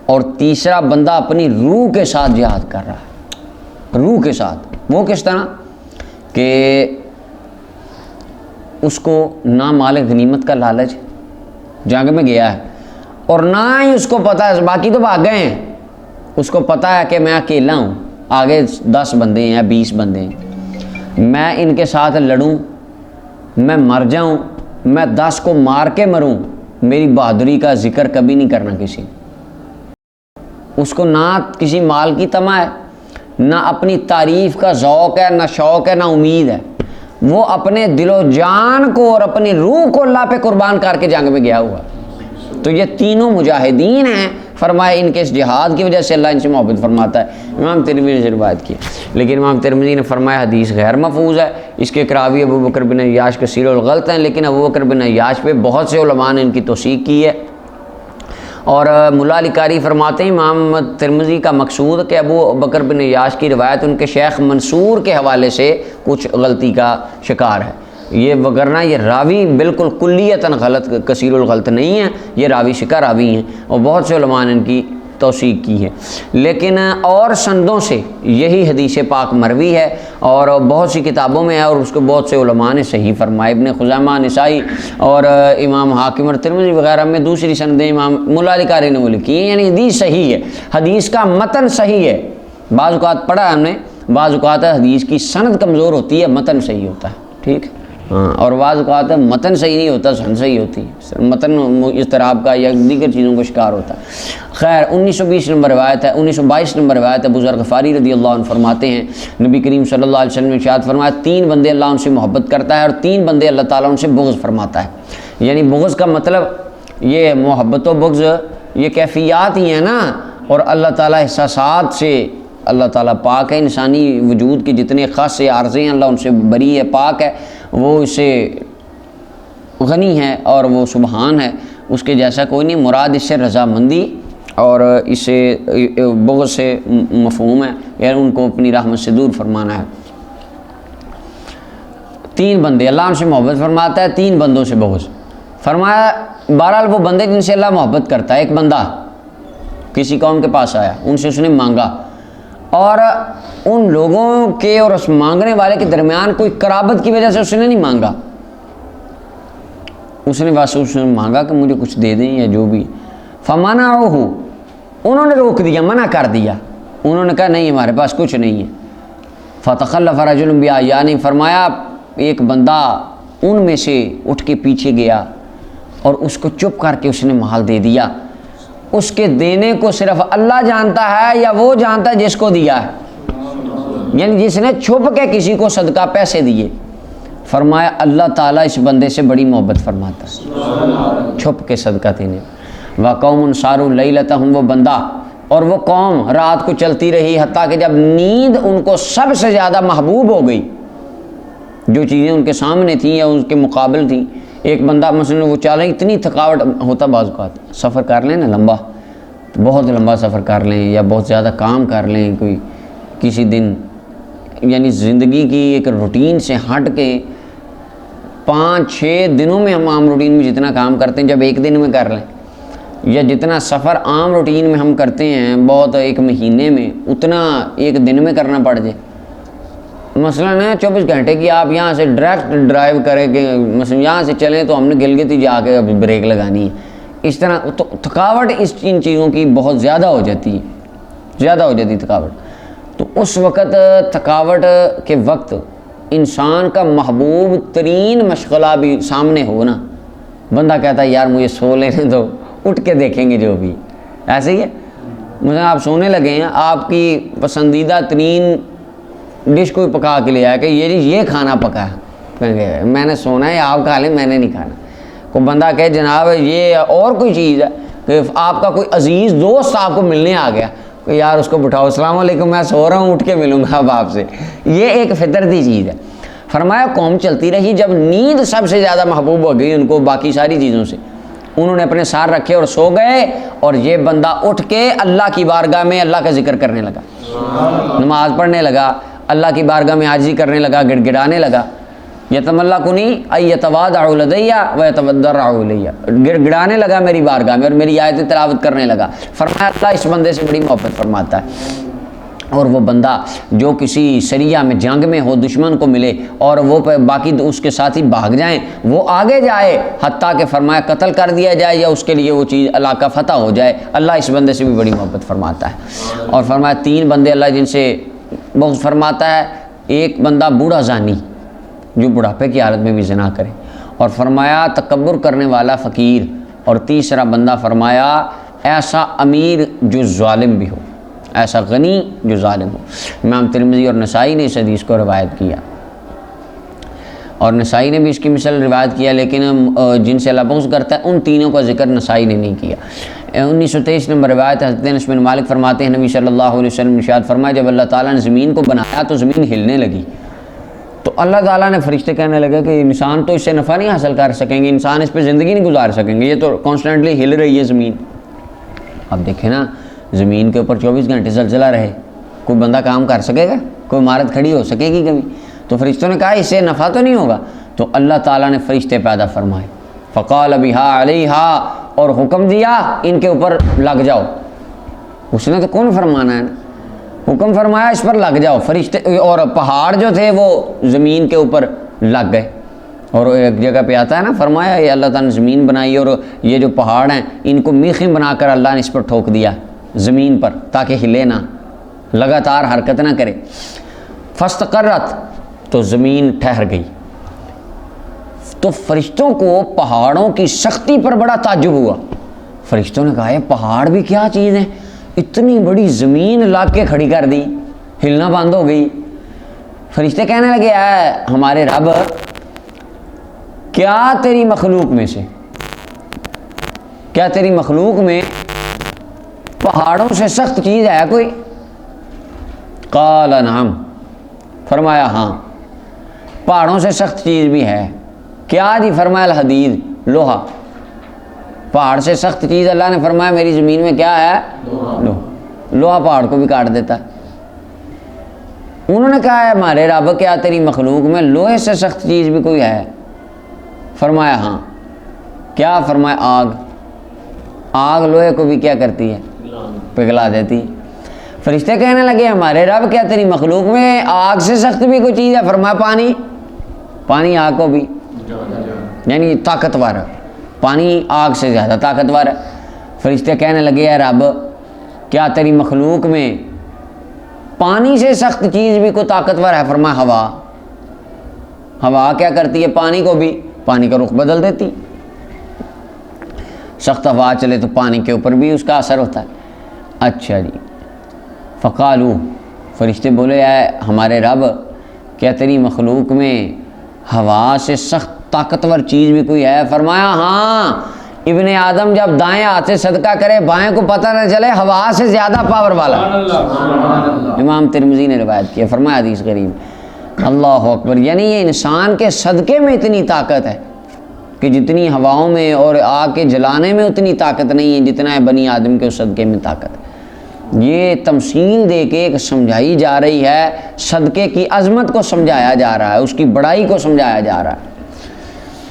اور تیسرا بندہ اپنی روح کے ساتھ جہاد کر رہا ہے، روح کے ساتھ، وہ کس طرح کہ اس کو نہ مال غنیمت کا لالچ، جنگ میں گیا ہے اور نہ ہی اس کو پتہ ہے، باقی تو بھاگ گئے ہیں، اس کو پتہ ہے کہ میں اکیلا ہوں، آگے 10 بندے ہیں یا 20 بندے ہیں، میں ان کے ساتھ لڑوں، میں مر جاؤں، میں 10 کو مار کے مروں، میری بہادری کا ذکر کبھی نہیں کرنا کسی، اس کو نہ کسی مال کی طمع ہے، نہ اپنی تعریف کا ذوق ہے، نہ شوق ہے، نہ امید ہے، وہ اپنے دل و جان کو اور اپنی روح کو اللہ پہ قربان کر کے جنگ میں گیا ہوا۔ تو یہ تینوں مجاہدین ہیں، فرمایا ان کے اس جہاد کی وجہ سے اللہ ان سے محبت فرماتا ہے۔ امام ترمذی نے روایت کی، لیکن امام ترمذی نے فرمایا حدیث غیر محفوظ ہے، اس کے راوی ابو بکر بن عیاش کثیر الغلط ہیں، لیکن ابو بکر بن عیاش پہ بہت سے علماء نے ان کی توثیق کی ہے۔ اور مولا علی قاری فرماتے ہیں امام ترمذی کا مقصود کہ ابو بکر بن عیاش کی روایت ان کے شیخ منصور کے حوالے سے کچھ غلطی کا شکار ہے، یہ وگرنہ یہ راوی بالکل کلیتاً غلط کثیر الغلط نہیں ہے، یہ راوی شکا راوی ہیں اور بہت سے علماء نے ان کی توثیق کی ہے، لیکن اور سندوں سے یہی حدیث پاک مروی ہے اور بہت سی کتابوں میں ہے، اور اس کو بہت سے علماء نے صحیح فرمایا، ابن خزیمہ، نسائی اور امام حاکم اور ترمذی وغیرہ میں دوسری سندیں امام مولا علی قاری نے وہ لکھی ہیں، یعنی حدیث صحیح ہے، حدیث کا متن صحیح ہے، بعض اوقات پڑھا ہے ہم نے، بعض اوقات حدیث کی سند کمزور ہوتی ہے، متن صحیح ہوتا ہے، ٹھیک ہے، ہاں، اور بعض اوقات متن صحیح نہیں ہوتا، سند صحیح ہوتی ہے، متن اضطراب کا یا دیگر چیزوں کو شکار ہوتا ہے۔ خیر 1920 نمبر روایت ہے، 1922 نمبر روایت ہے، ابو ذر غفاری رضی اللہ عنہ فرماتے ہیں نبی کریم صلی اللہ علیہ وسلم نے ارشاد فرمایا 3 بندے اللہ ان سے محبت کرتا ہے اور 3 بندے اللہ تعالیٰ ان سے بغض فرماتا ہے، یعنی بغض کا مطلب یہ محبت و بغض یہ کیفیات ہی ہیں نا، اور اللہ تعالیٰ احساسات سے اللہ تعالیٰ پاک ہے، انسانی وجود کے جتنے خاص عارضے ہیں اللہ ان سے بری ہے، پاک ہے، وہ اسے غنی ہے اور وہ سبحان ہے، اس کے جیسا کوئی نہیں، مراد اس سے رضامندی اور اسے بغض سے مفہوم ہے، یعنی ان کو اپنی رحمت سے دور فرمانا ہے۔ 3 بندے اللہ ان سے محبت فرماتا ہے، 3 بندوں سے بغض فرمایا، بہرحال وہ بندے جن سے اللہ محبت کرتا ہے، ایک بندہ کسی قوم کے پاس آیا، ان سے اس نے مانگا اور ان لوگوں کے اور اس مانگنے والے کے درمیان کوئی قرابت کی وجہ سے اس نے نہیں مانگا، اس نے بس اس نے مانگا کہ مجھے کچھ دے دیں یا جو بھی، فمنعوہ، انہوں نے روک دیا، منع کر دیا، انہوں نے کہا نہیں ہمارے پاس کچھ نہیں ہے، فتخلف رجل بأعیانہ، فرمایا ایک بندہ ان میں سے اٹھ کے پیچھے گیا اور اس کو چپ کر کے اس نے مال دے دیا، اس کے دینے کو صرف اللہ جانتا ہے یا وہ جانتا ہے جس کو دیا ہے، یعنی جس نے چھپ کے کسی کو صدقہ پیسے دیے، فرمایا اللہ تعالیٰ اس بندے سے بڑی محبت فرماتا ہے، چھپ کے صدقہ دینے۔ وَقَوْمٌ صَارُوا لَيْلَتَهُمْ، وہ بندہ اور وہ قوم رات کو چلتی رہی حتیٰ کہ جب نیند ان کو سب سے زیادہ محبوب ہو گئی، جو چیزیں ان کے سامنے تھیں یا ان کے مقابل تھیں، ایک بندہ مثلا وہ چل رہے، اتنی تھکاوٹ ہوتا بعض اوقات، سفر کر لیں نا لمبا، بہت لمبا سفر کر لیں یا بہت زیادہ کام کر لیں، کوئی کسی دن یعنی زندگی کی ایک روٹین سے ہٹ کے 5-6 دنوں میں ہم عام روٹین میں جتنا کام کرتے ہیں جب ایک دن میں کر لیں، یا جتنا سفر عام روٹین میں ہم کرتے ہیں بہت ایک مہینے میں، اتنا ایک دن میں کرنا پڑ جائے۔ مثلاً 24 گھنٹے کی آپ یہاں سے ڈائریکٹ ڈرائیو کریں کہ مثلا یہاں سے چلیں تو ہم نے گلگت ہی جا کے اب بریک لگانی ہے، اس طرح تو تھکاوٹ ان چیزوں کی بہت زیادہ ہو جاتی ہے، زیادہ ہو جاتی تھکاوٹ۔ تو اس وقت تھکاوٹ کے وقت انسان کا محبوب ترین مشغلہ بھی سامنے ہو نا، بندہ کہتا ہے یار مجھے سو لینے دو، اٹھ کے دیکھیں گے جو بھی، ایسے ہی ہے۔ مثلا آپ سونے لگے ہیں، آپ کی پسندیدہ ترین ڈش کوئی پکا کے لے آیا کہ یہ کھانا پکا ہے، کہیں گے میں نے سونا ہے آپ کھا لیں، میں نے نہیں کھانا۔ کوئی بندہ کہے جناب یہ اور کوئی چیز ہے کہ آپ کا کوئی عزیز دوست آپ کو ملنے آ گیا کہ یار اس کو بٹھاؤ، السلام علیکم میں سو رہا ہوں، اٹھ کے ملوں گا اب آپ سے، یہ ایک فطرتی چیز ہے۔ فرمایا قوم چلتی رہی، جب نیند سب سے زیادہ محبوب ہو گئی ان کو باقی ساری چیزوں سے، انہوں نے اپنے سار رکھے اور سو گئے، اور یہ بندہ اٹھ کے اللہ کی بارگاہ میں اللہ کا ذکر کرنے لگا، نماز پڑھنے لگا، اللہ کی بارگاہ میں عاجزی کرنے لگا، گڑ گڑانے لگا، یتملکنی ای یتواضع لدی و یتضرع الی، گڑ گڑانے لگا میری بارگاہ میں اور میری آیتیں تلاوت کرنے لگا۔ فرمایا اللہ اس بندے سے بڑی محبت فرماتا ہے۔ اور وہ بندہ جو کسی سریہ میں جنگ میں ہو، دشمن کو ملے اور وہ باقی اس کے ساتھی بھاگ جائیں، وہ آگے جائے حتیٰ کہ فرمایا قتل کر دیا جائے یا اس کے لیے وہ چیز علاقہ فتح ہو جائے، اللہ اس بندے سے بھی بڑی محبت فرماتا ہے۔ اور فرمایا 3 بندے اللہ جن سے بغض فرماتا ہے، ایک بندہ بوڑھا زانی جو بڑھاپے کی حالت میں بھی زنا کرے، اور فرمایا تکبر کرنے والا فقیر، اور تیسرا بندہ فرمایا ایسا امیر جو ظالم بھی ہو، ایسا غنی جو ظالم ہو۔ امام ترمذی اور نسائی نے اس حدیث کو روایت کیا، اور نسائی نے بھی اس کی مثل روایت کیا، لیکن جن سے اللہ بغض کرتا ہے ان تینوں کا ذکر نسائی نے نہیں کیا۔ 1923 نمبر روایت حضرت انس بن مالک فرماتے ہیں نبی صلی اللہ علیہ وسلم نے ارشاد فرمایا جب اللہ تعالیٰ نے زمین کو بنایا تو زمین ہلنے لگی، تو اللہ تعالیٰ نے فرشتے کہنے لگے کہ انسان تو اس سے نفع نہیں حاصل کر سکیں گے، انسان اس پہ زندگی نہیں گزار سکیں گے، یہ تو کانسٹنٹلی ہل رہی ہے زمین۔ اب دیکھیں نا زمین کے اوپر 24 گھنٹے زلزلہ رہے، کوئی بندہ کام کر سکے گا؟ کوئی عمارت کھڑی ہو سکے گی کبھی؟ تو فرشتوں نے کہا اس سے نفع تو نہیں ہوگا، تو اللہ تعالیٰ نے فرشتے پیدا فرمائے، فقال بہا علیہا، اور حکم دیا ان کے اوپر لگ جاؤ۔ اس نے تو کون فرمانا ہے نا، حکم فرمایا اس پر لگ جاؤ فرشتے، اور پہاڑ جو تھے وہ زمین کے اوپر لگ گئے۔ اور ایک جگہ پہ آتا ہے نا، فرمایا یہ اللہ تعالیٰ نے زمین بنائی اور یہ جو پہاڑ ہیں ان کو میخیں بنا کر اللہ نے اس پر ٹھوک دیا زمین پر تاکہ ہلے نہ، لگاتار حرکت نہ کرے۔ فاستقرت، تو زمین ٹھہر گئی۔ تو فرشتوں کو پہاڑوں کی سختی پر بڑا تعجب ہوا، فرشتوں نے کہا یہ پہاڑ بھی کیا چیز ہے، اتنی بڑی زمین لا کے کھڑی کر دی، ہلنا بند ہو گئی۔ فرشتے کہنے لگے اے ہمارے رب، کیا تیری مخلوق میں سے، کیا تیری مخلوق میں پہاڑوں سے سخت چیز ہے کوئی؟ قال نعم، فرمایا ہاں پہاڑوں سے سخت چیز بھی ہے۔ کیا جی؟ فرمایا الحدید، لوہا۔ پہاڑ سے سخت چیز اللہ نے فرمایا میری زمین میں کیا ہے؟ لوہا پہاڑ کو بھی کاٹ دیتا ہے۔ انہوں نے کہا ہے ہمارے رب کیا تیری مخلوق میں لوہے سے سخت چیز بھی کوئی ہے؟ فرمایا ہاں۔ کیا؟ فرمایا آگ۔ آگ لوہے کو بھی کیا کرتی ہے؟ پگھلا دیتی۔ فرشتے کہنے لگے ہمارے رب کیا تیری مخلوق میں آگ سے سخت بھی کوئی چیز ہے؟ فرمایا پانی۔ پانی آگ کو بھی، یعنی طاقتور ہے، پانی آگ سے زیادہ طاقتور ہے۔ فرشتے کہنے لگے اے رب کیا تیری مخلوق میں پانی سے سخت چیز بھی کوئی طاقتور ہے؟ فرمایا ہوا۔ ہوا کیا کرتی ہے؟ پانی کو بھی، پانی کا رخ بدل دیتی، سخت ہوا چلے تو پانی کے اوپر بھی اس کا اثر ہوتا ہے۔ اچھا جی، فقالو، فرشتے بولے اے ہمارے رب کیا تیری مخلوق میں ہوا سے سخت طاقتور چیز بھی کوئی ہے؟ فرمایا ہاں، ابن آدم جب دائیں ہاتھ سے صدقہ کرے بائیں کو پتہ نہ چلے، ہوا سے زیادہ پاور والا۔ امام ترمذی نے روایت کی ہے، فرمایا حدیث غریب۔ اللہ اکبر، یعنی یہ انسان کے صدقے میں اتنی طاقت ہے کہ جتنی ہواؤں میں اور آگ کے جلانے میں اتنی طاقت نہیں ہے جتنا ہے بنی آدم کے اس صدقے میں طاقت ہے۔ یہ تمثیل دے کے ایک سمجھائی جا رہی ہے، صدقے کی عظمت کو سمجھایا جا رہا ہے، اس کی بڑائی کو سمجھایا جا رہا ہے۔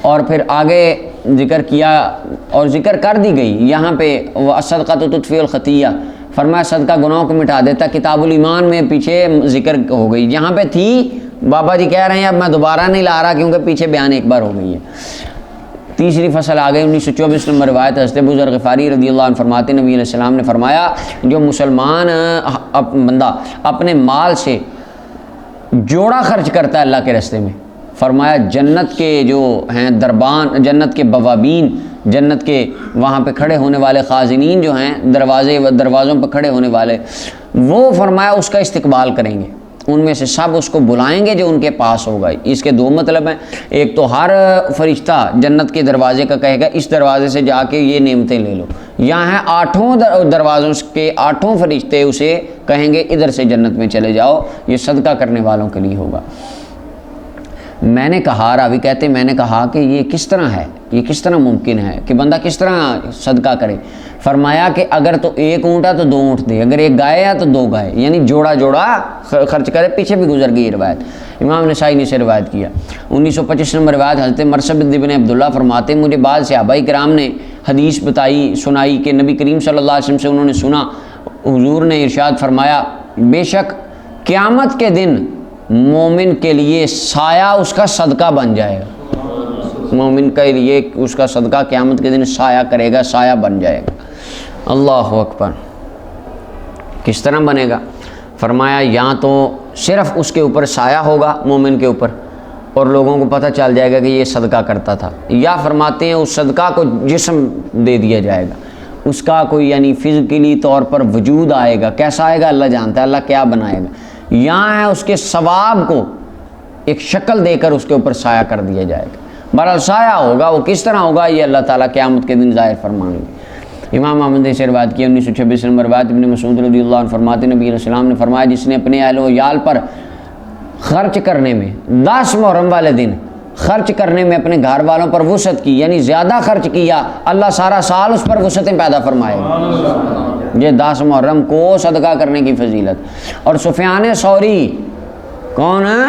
اور پھر آگے ذکر کیا اور ذکر کر دی گئی یہاں پہ الصدقۃ تطفئ الخطیہ، فرمایا صدقہ گناہوں کو مٹا دیتا۔ کتاب الایمان میں پیچھے ذکر ہو گئی، یہاں پہ تھی، بابا جی کہہ رہے ہیں اب میں دوبارہ نہیں لا رہا کیونکہ پیچھے بیان ایک بار ہو گئی ہے۔ تیسری فصل آ گئی 1924 نمبر روایت حضرت ابو ذر غفاری رضی اللہ عنہ فرماتے نبی علیہ السلام نے فرمایا جو مسلمان بندہ اپنے مال سے جوڑا خرچ کرتا ہے اللہ کے راستے میں، فرمایا جنت کے جو ہیں دربان، جنت کے بوابین، جنت کے وہاں پہ کھڑے ہونے والے خازنین جو ہیں دروازوں پہ کھڑے ہونے والے، وہ فرمایا اس کا استقبال کریں گے، ان میں سے سب اس کو بلائیں گے جو ان کے پاس ہوگا۔ اس کے دو مطلب ہیں، ایک تو ہر فرشتہ جنت کے دروازے کا کہے گا اس دروازے سے جا کے یہ نعمتیں لے لو، یہاں ہیں 8 دروازوں کے 8 فرشتے اسے کہیں گے ادھر سے جنت میں چلے جاؤ، یہ صدقہ کرنے والوں کے لیے ہوگا۔ میں نے کہا، راوی کہتے میں نے کہا کہ یہ کس طرح ہے، یہ کس طرح ممکن ہے کہ بندہ کس طرح صدقہ کرے؟ فرمایا کہ اگر تو 1 اونٹ ہے تو 2 اونٹ دے، اگر 1 گائے ہے تو 2 گائے، یعنی جوڑا جوڑا خرچ کرے۔ پیچھے بھی گزر گئی یہ روایت، امام نسائی نے سے روایت کیا۔ 1925 نمبر روایت حضرت مرثد بن عبداللہ فرماتے مجھے بعض صحابہ کرام نے حدیث سنائی کہ نبی کریم صلی اللہ علیہ وسلم سے انہوں نے سنا، حضور نے ارشاد فرمایا بے شک قیامت کے دن مومن کے لیے سایہ اس کا صدقہ بن جائے گا، مومن کے لیے اس کا صدقہ قیامت کے دن سایہ کرے گا، سایہ بن جائے گا۔ اللہ اکبر، کس طرح بنے گا؟ فرمایا یا تو صرف اس کے اوپر سایہ ہوگا مومن کے اوپر اور لوگوں کو پتہ چل جائے گا کہ یہ صدقہ کرتا تھا، یا فرماتے ہیں اس صدقہ کو جسم دے دیا جائے گا، اس کا کوئی یعنی فزیکلی طور پر وجود آئے گا، کیسا آئے گا اللہ جانتا ہے، اللہ کیا بنائے گا، یا ہے اس کے ثواب کو ایک شکل دے کر اس کے اوپر سایہ کر دیا جائے گا۔ بہرحال سایہ ہوگا، وہ کس طرح ہوگا یہ اللہ تعالیٰ قیامت کے دن ظاہر فرمائیں گے۔ امام احمد نے سے روایت کی 1926 نمبر روایت ابن مسعود رضی اللہ عنہ فرماتے نبی علیہ السلام نے فرمایا جس نے اپنے اہل و عیال پر خرچ کرنے میں 10 محرم والے دن خرچ کرنے میں اپنے گھر والوں پر وسعت کی، یعنی زیادہ خرچ کیا، اللہ سارا سال اس پر وسعتیں پیدا فرمائے گا۔ یہ 10 محرم کو صدقہ کرنے کی فضیلت۔ اور سفیان ثوری کون ہے؟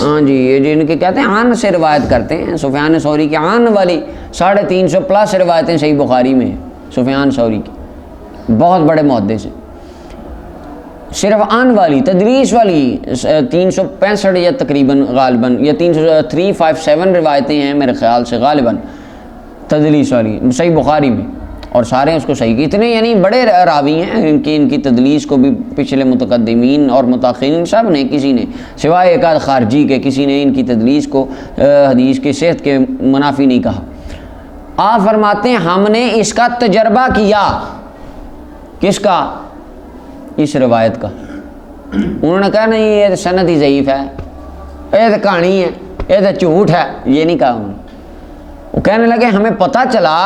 ہاں جی، یہ جن کے کہتے ہیں عن سے روایت کرتے ہیں، سفیان ثوری کی عن والی 350 پلس روایتیں صحیح بخاری میں ہیں سفیان ثوری کی، بہت بڑے محدث ہیں۔ صرف عن والی تدریس والی 365 یا تقریباً غالباً یا 357 روایتیں ہیں میرے خیال سے غالباً تدلیس والی صحیح بخاری میں، اور سارے اس کو صحیح کی، اتنے یعنی بڑے راوی ہیں ان کی تدلیس کو بھی پچھلے متقدمین اور متاخرین سب نے، کسی نے سوائے ایک آدھ خارجی کے کسی نے ان کی تدلیس کو حدیث کے صحت کے منافی نہیں کہا۔ آپ فرماتے ہیں ہم نے اس کا تجربہ کیا، کس کا؟ اس روایت کا۔ انہوں نے کہا نہیں یہ سند ہی ضعیف ہے، یہ تو کہانی ہے، یہ تو جھوٹ ہے، یہ نہیں کہا انہوں نے۔ وہ کہنے لگے ہمیں پتہ چلا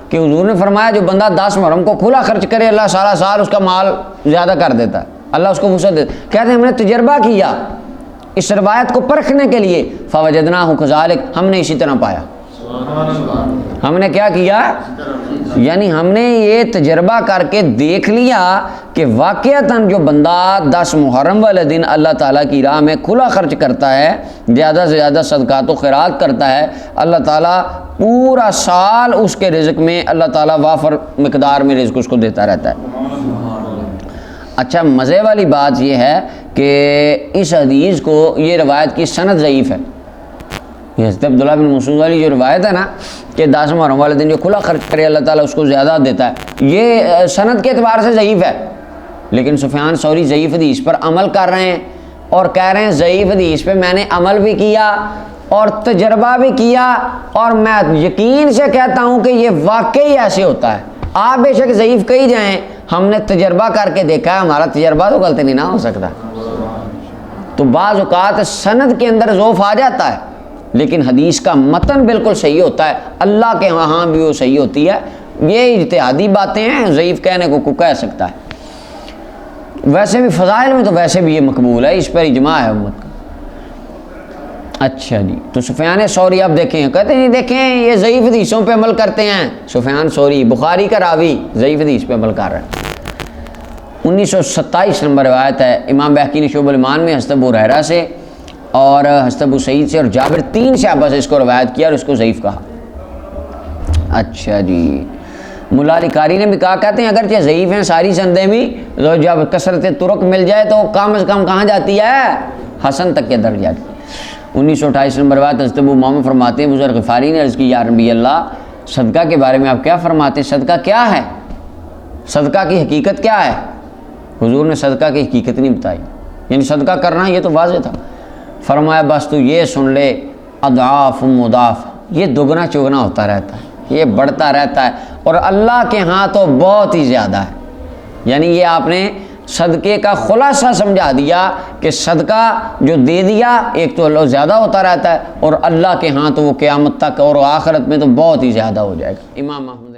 کہ حضور نے فرمایا جو بندہ 10 محرم کو کھلا خرچ کرے اللہ سارا سال اس کا مال زیادہ کر دیتا ہے، اللہ اس کو وسعت دیتا ہے۔ کہتے ہیں ہم نے تجربہ کیا اس روایت کو پرکھنے کے لیے، فوجدناہ کذالک، ہم نے اسی طرح پایا۔ ہم نے کیا کیا؟ یعنی ہم نے یہ تجربہ کر کے دیکھ لیا کہ واقعتاً جو بندہ 10 محرم والے دن اللہ تعالیٰ کی راہ میں کھلا خرچ کرتا ہے، زیادہ سے زیادہ صدقات و خیرات کرتا ہے، اللہ تعالیٰ پورا سال اس کے رزق میں اللہ تعالیٰ وافر مقدار میں رزق اس کو دیتا رہتا ہے۔ اچھا محض والی بات یہ ہے کہ اس حدیث کو یہ روایت کی سند ضعیف ہے۔ حضرت عبداللہ بن مسعود والی جو روایت ہے نا کہ 10 محرم والے دن جو کھلا خرچ کرے اللہ تعالیٰ اس کو زیادہ دیتا ہے، یہ سند کے اعتبار سے ضعیف ہے، لیکن سفیان ثوری ضعیف حدیث پر عمل کر رہے ہیں اور کہہ رہے ہیں ضعیف حدیث پہ میں نے عمل بھی کیا اور تجربہ بھی کیا، اور میں یقین سے کہتا ہوں کہ یہ واقعی ایسے ہوتا ہے۔ آپ بے شک ضعیف کہی جائیں، ہم نے تجربہ کر کے دیکھا ہے، ہمارا تجربہ تو غلط نہیں نہ ہو سکتا۔ تو بعض اوقات سند کے اندر ضعف آ جاتا ہے لیکن حدیث کا متن بالکل صحیح ہوتا ہے، اللہ کے وہاں بھی وہ صحیح ہوتی ہے۔ یہ اجتہادی باتیں ہیں، ضعیف کہنے کو کہہ سکتا ہے۔ ویسے بھی فضائل میں تو ویسے بھی یہ مقبول ہے، اس پر اجماع ہے امت کا۔ اچھا جی، تو سفیان ثوری آپ دیکھیں، کہتے ہیں دیکھیں یہ ضعیف حدیثوں پہ عمل کرتے ہیں، سفیان ثوری بخاری کا راوی ضعیف حدیث پہ عمل کر رہا ہے۔ 1927 نمبر روایت ہے امام بہقی نے شعب الایمان میں حضرت ابو ہریرہ سے اور حضرت ابو سعید سے اور جابر 3 صحابہ سے اس کو روایت کیا اور اس کو ضعیف کہا۔ اچھا جی، ملا علی قاری نے بھی کہا، کہتے ہیں اگرچہ ضعیف ہیں ساری سندیں بھی، تو جب کثرت طرق مل جائے تو کم از کم کہاں جاتی ہے؟ حسن تک کے درج جاتی ہے۔ 1928 نمبر روایت حضرت ابو امامہ فرماتے ہیں بزرگ غفاری نے عرض کی یا نبی اللہ صدقہ کے بارے میں آپ کیا فرماتے ہیں؟ صدقہ کیا ہے؟ صدقہ کی حقیقت کیا ہے؟ حضور نے صدقہ کی حقیقت نہیں بتائی، یعنی صدقہ کرنا یہ تو واضح تھا۔ فرمایا بس تو یہ سن لے اضعاف مضاف، یہ دگنا چگنا ہوتا رہتا ہے، یہ بڑھتا رہتا ہے اور اللہ کے ہاں تو بہت ہی زیادہ ہے۔ یعنی یہ آپ نے صدقے کا خلاصہ سمجھا دیا کہ صدقہ جو دے دیا ایک تو اللہ زیادہ ہوتا رہتا ہے اور اللہ کے ہاں تو وہ قیامت تک اور آخرت میں تو بہت ہی زیادہ ہو جائے گا۔ امام احمد